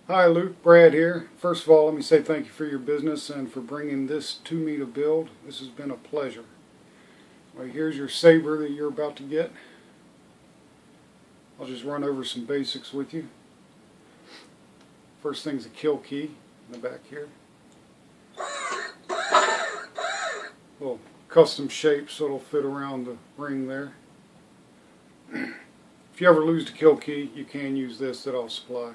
Hi Luke, Brad here. First of all, let me say thank you for your business and for bringing this to me to build. This has been a pleasure. Right, here's your saber that you're about to get. I'll just run over some basics with you. First thing's a kill key in the back here. Little custom shape so it'll fit around the ring there. If you ever lose the kill key, you can use this that I'll supply.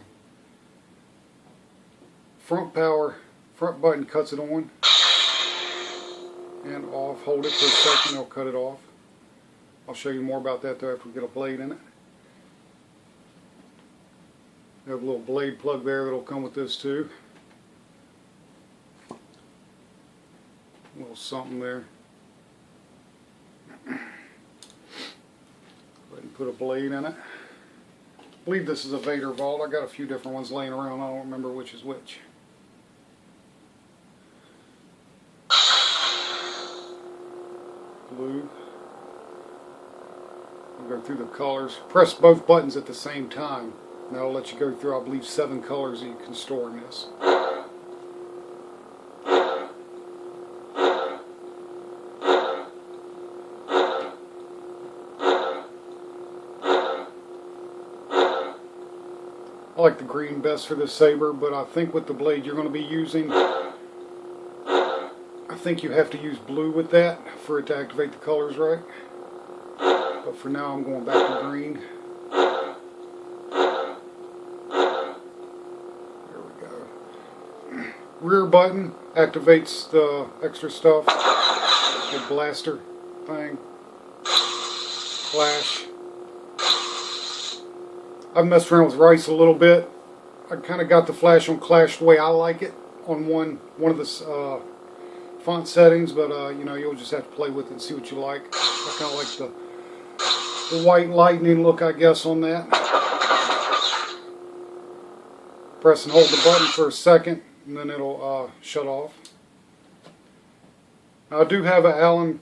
Front button cuts it on and off. Hold it for a second, it'll cut it off. I'll show you more about that though after we get a blade in it. We have a little blade plug there that'll come with this too. A little something there. Go ahead and put a blade in it. I believe this is a Vader vault. I got a few different ones laying around. I don't remember which is which. Blue. We'll go through the colors. Press both buttons at the same time. Now I'll let you go through, I believe, 7 colors that you can store in this. I like the green best for this saber, but I think with the blade you're going to be using, I think you have to use blue with that for it to activate the colors right. But for now I'm going back to green. There we go. Rear button activates the extra stuff. The blaster thing. Flash. I've messed around with Rice a little bit. I kind of got the flash on Clash the way I like it on one of the font settings, but you know, you'll just have to play with it and see what you like. I kind of like the white lightning look, I guess, on that. Press and hold the button for a second, and then it'll shut off. Now, I do have an Allen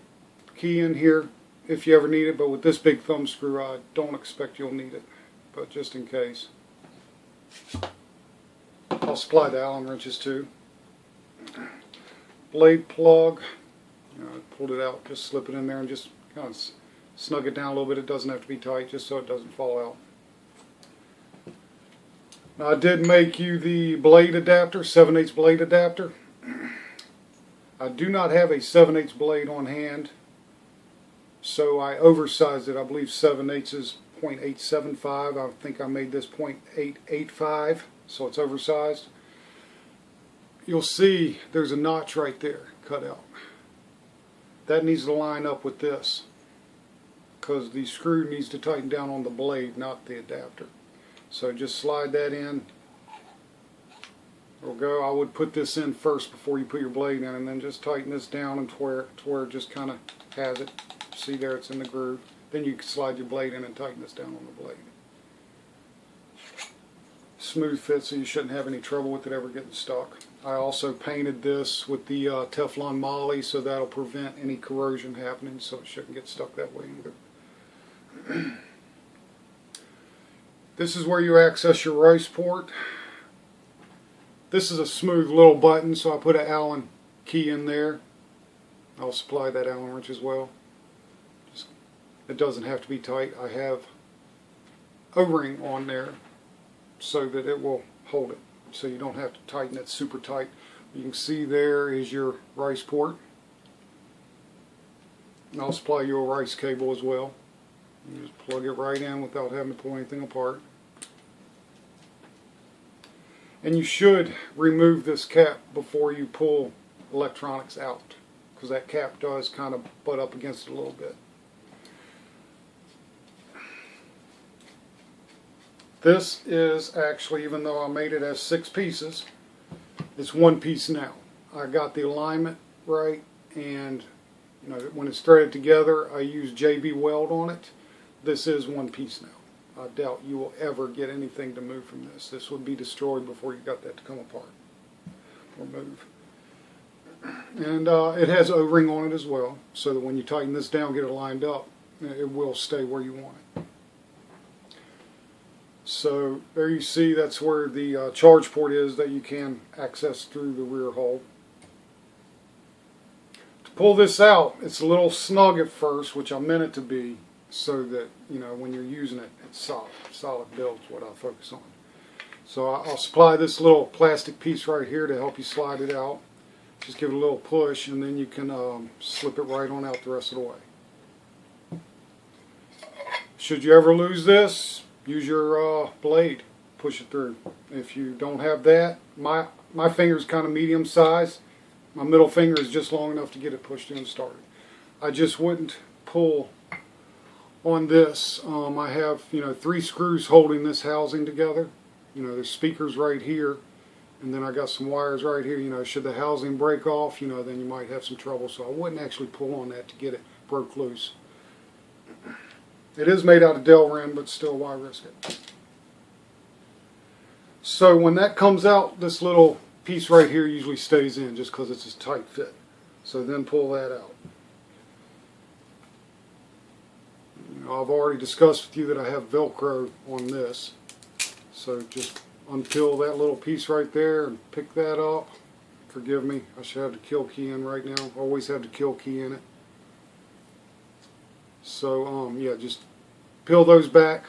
key in here if you ever need it, but with this big thumb screw, I don't expect you'll need it. But just in case. I'll supply the Allen wrenches too. Blade plug. I pulled it out, just slip it in there and just kind of snug it down a little bit. It doesn't have to be tight, just so it doesn't fall out. Now I did make you the blade adapter, 7/8 blade adapter. I do not have a 7/8 blade on hand, so I oversized it. I believe 7/8 is 0.875. I think I made this 0.885, so it's oversized. You'll see there's a notch right there cut out. That needs to line up with this because the screw needs to tighten down on the blade, not the adapter. So just slide that in. There we go. I would put this in first before you put your blade in, and then just tighten this down and to where it just kind of has it. See there, it's in the groove. Then you can slide your blade in and tighten this down on the blade. Smooth fit, so you shouldn't have any trouble with it ever getting stuck. I also painted this with the Teflon moly, so that'll prevent any corrosion happening, so it shouldn't get stuck that way either. This is where you access your Rice port. This is a smooth little button, so I put an Allen key in there. I'll supply that Allen wrench as well. It doesn't have to be tight. I have O-ring on there so that it will hold it, so you don't have to tighten it super tight. You can see there is your Rice port. And I'll supply you a Rice cable as well. You just plug it right in without having to pull anything apart. And you should remove this cap before you pull electronics out, because that cap does kind of butt up against it a little bit. This is actually, even though I made it as 6 pieces, it's 1 piece now. I got the alignment right, and you know, when it's threaded together, I use JB weld on it. This is 1 piece now. I doubt you will ever get anything to move from this. This would be destroyed before you got that to come apart or move. And it has O-ring on it as well, so that when you tighten this down, get it lined up, it will stay where you want it. So there you see, that's where the charge port is that you can access through the rear hull. To pull this out, it's a little snug at first, which I meant it to be, so that, you know, when you're using it, it's solid. Solid build is what I'll focus on. So I'll supply this little plastic piece right here to help you slide it out. Just give it a little push, and then you can slip it right on out the rest of the way. Should you ever lose this, use your blade, push it through. If you don't have that, my finger's kind of medium size. My middle finger is just long enough to get it pushed in and started. I just wouldn't pull on this. I have, you know, 3 screws holding this housing together. You know, there's speakers right here, and then I got some wires right here. You know, should the housing break off, you know, then you might have some trouble. So I wouldn't actually pull on that to get it broke loose. It is made out of Delrin, but still, why risk it? So when that comes out, this little piece right here usually stays in just because it's a tight fit. So then pull that out. You know, I've already discussed with you that I have Velcro on this. So just unpeel that little piece right there and pick that up. Forgive me, I should have the kill key in right now. Always have the kill key in it. So yeah, just peel those back.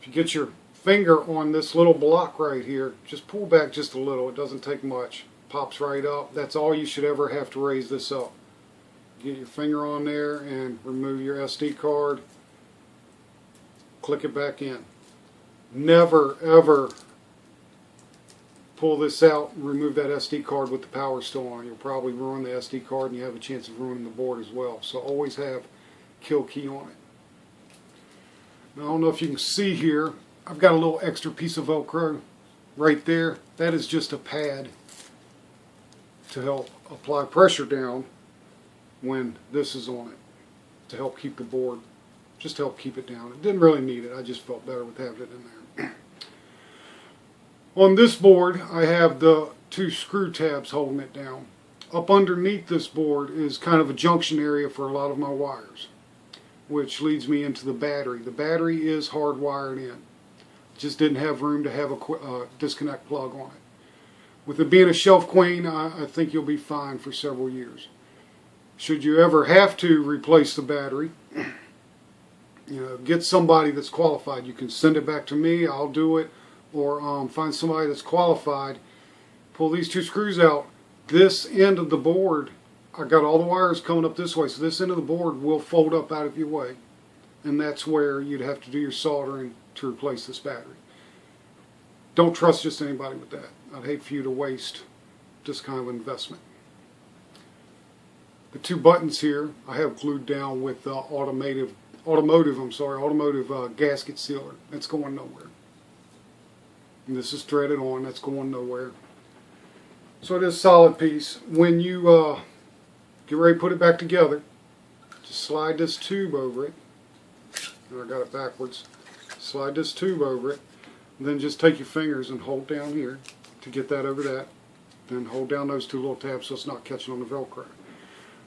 If you get your finger on this little block right here, just pull back just a little. It doesn't take much. Pops right up. That's all you should ever have to raise this up. Get your finger on there and remove your SD card. Click it back in. Never ever pull this out and remove that SD card with the power still on. You'll probably ruin the SD card and you have a chance of ruining the board as well. So always have kill key on it. Now, I don't know if you can see here, I've got a little extra piece of Velcro right there. That is just a pad to help apply pressure down when this is on it, to help keep the board, just to help keep it down. It didn't really need it, I just felt better with having it in there. On this board, I have the 2 screw tabs holding it down. Up underneath this board is kind of a junction area for a lot of my wires, which leads me into the battery. The battery is hardwired in. Just didn't have room to have a disconnect plug on it. With it being a shelf queen, I think you'll be fine for several years. Should you ever have to replace the battery, you know, get somebody that's qualified. You can send it back to me, I'll do it, or find somebody that's qualified. Pull these 2 screws out. This end of the board, I got all the wires coming up this way, so this end of the board will fold up out of your way, and that's where you'd have to do your soldering to replace this battery. Don't trust just anybody with that. I'd hate for you to waste this kind of investment. The 2 buttons here I have glued down with automotive gasket sealer. That's going nowhere. And this is threaded on. That's going nowhere. So it is a solid piece. When you get ready to put it back together, just slide this tube over it. And I got it backwards. Slide this tube over it. And then just take your fingers and hold down here to get that over that. Then hold down those 2 little tabs so it's not catching on the Velcro.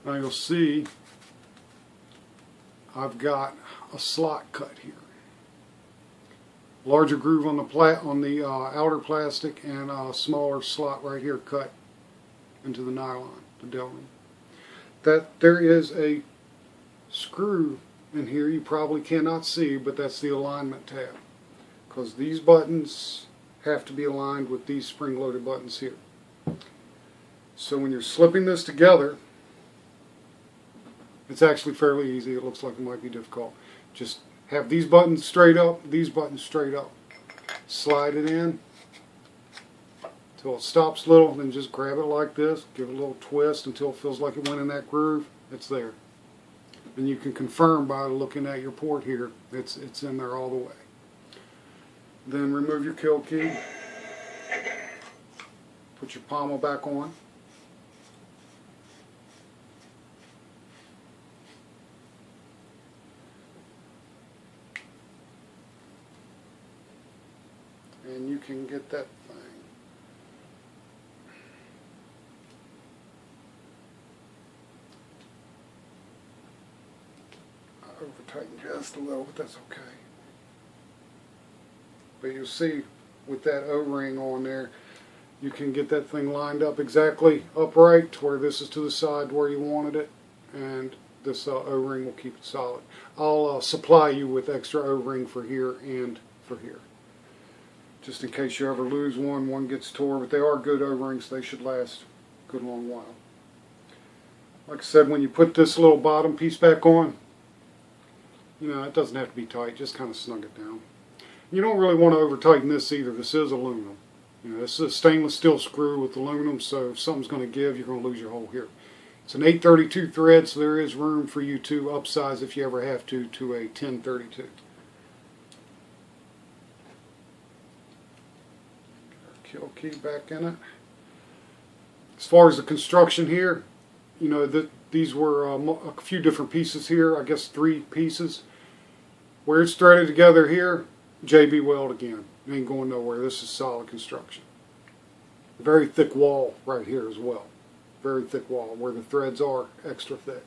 Now you'll see I've got a slot cut here. Larger groove on the outer plastic, and a smaller slot right here cut into the nylon, the Delrin. That there is a screw in here you probably cannot see, but that's the alignment tab, because these buttons have to be aligned with these spring-loaded buttons here. So when you're slipping this together, it's actually fairly easy. It looks like it might be difficult. Just have these buttons straight up, these buttons straight up. Slide it in until it stops little, then just grab it like this, give it a little twist until it feels like it went in that groove. It's there. And you can confirm by looking at your port here, it's in there all the way. Then remove your kill key. Put your pommel back on. And you can get that thing. I over-tightened just a little, but that's okay. But you'll see with that O-ring on there, you can get that thing lined up exactly upright to where this is to the side where you wanted it, and this O-ring will keep it solid. I'll supply you with extra O-ring for here and for here, just in case you ever lose one gets tore. But they are good O-rings. They should last a good long while. Like I said, when you put this little bottom piece back on, you know, it doesn't have to be tight. Just kind of snug it down. You don't really want to over tighten this either. This is aluminum. You know, this is a stainless steel screw with aluminum, so if something's going to give, you're going to lose your hole here. It's an 832 thread, so there is room for you to upsize if you ever have to a 1032. Kill key back in it. As far as the construction here, you know, these were a few different pieces here. I guess 3 pieces. Where it's threaded together here, JB weld again. It ain't going nowhere. This is solid construction. Very thick wall right here as well. Very thick wall where the threads are extra thick.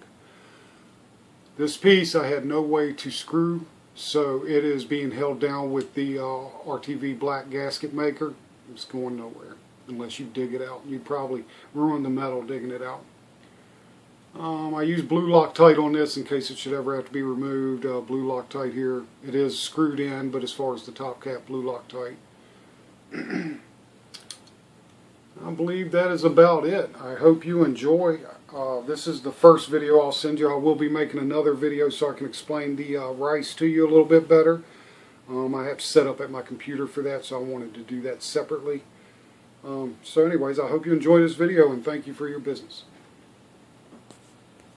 This piece I had no way to screw, so it is being held down with the RTV black gasket maker. It's going nowhere unless you dig it out. You'd probably ruin the metal digging it out. I use blue Loctite on this in case it should ever have to be removed. Blue Loctite here. It is screwed in, but as far as the top cap, blue Loctite. I believe that is about it. I hope you enjoy. This is the first video I'll send you. I will be making another video so I can explain the rice to you a little bit better. I have to set up at my computer for that, so I wanted to do that separately. So anyways, I hope you enjoy this video, and thank you for your business.